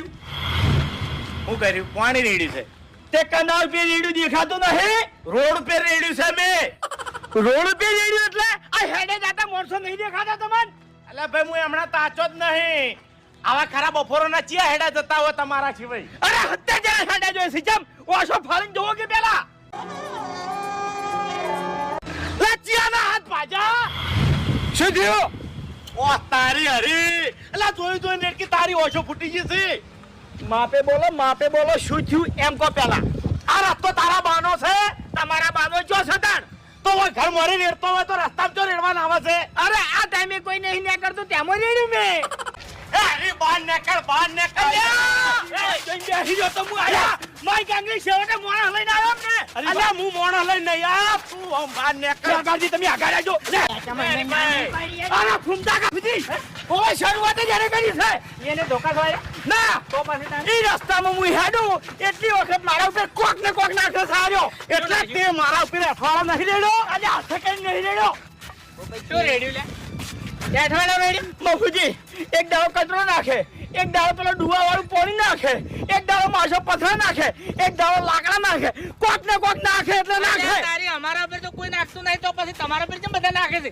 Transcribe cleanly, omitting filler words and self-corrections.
કર્યું? હું કર્યું? પાણી રેડ્યું છે. તે કનાલ પે રેડ્યું દેખાતું નહીં? રોડ પર રેડ્યું છે મેં. રોડ પે રેડ્યું એટલે આ હેડે જાતા માણસો નહીં દેખાતા તમને? અલા ભાઈ હું હમણાં તાચો જ નહીં. આવા ખરા બપોરોના ચિયા હેડા જતા હોય તમારા સિવાય. અરે હત્યા જરા હેડા જોઈ છે ચમ ઓછો ફાળીને જોવો કે પેલા લચ્ચિયાના હાથ ભાજા. શું થયું? ઓ તારી હરી. અલા જોઈ નેટકી તારી ઓછો ફૂટી ગઈ છે. માપે બોલો શું થયું એમ કહો પેલા. આ રસ્તો તારા બાનો છે? તમારા બાનો જો સતાણ તો ઓય ઘર મોરે રેડતો હોય તો રસ્તામાં જો રેડવાના આવે છે. અરે આ ટાઈમે કોઈ નહીં ને કરતું તેમાં રેડ્યું મેં. એ હરી બહાર નીકળ, બહાર નીકળ. બેસી જો તો હું આયા માઈ કાંગલી સેવટે મોણા લઈને આવ્યો ને. અલ્યા હું મોણો લઈને નહીં આ તું આમ બહાર નીકળ. સરકારજી તમે આગળ આવજો. અરે ફૂમતા કાપી ઓય શરૂઆત જ એને કરી છે. એને ધોકા થવાય ના તો પછી ઈ રસ્તામાં હું હેડું એટલી વખત મારા ઉપર કોક ને કોક નાખે સાર્યો એટલે તે મારા ઉપર અઠવાડા નહીં રેડ્યો. આજે હાથે કઈ નહીં રેડ્યો. શું રેડ્યું લે? અઠવાડા રેડી મફુજી એક દાડો કચરો નાખે, એક દાડો પેલો ડુવા વાળું પાણી નાખે, એક દાડો માછો પથરા નાખે, એક દાડો લાકડા નાખે, કોક ને કોક નાખે એટલે નાખે. તારી અમારા ઉપર તો કોઈ નાખતું નહીં તો પછી તમારા પર કેમ બધા નાખે છે?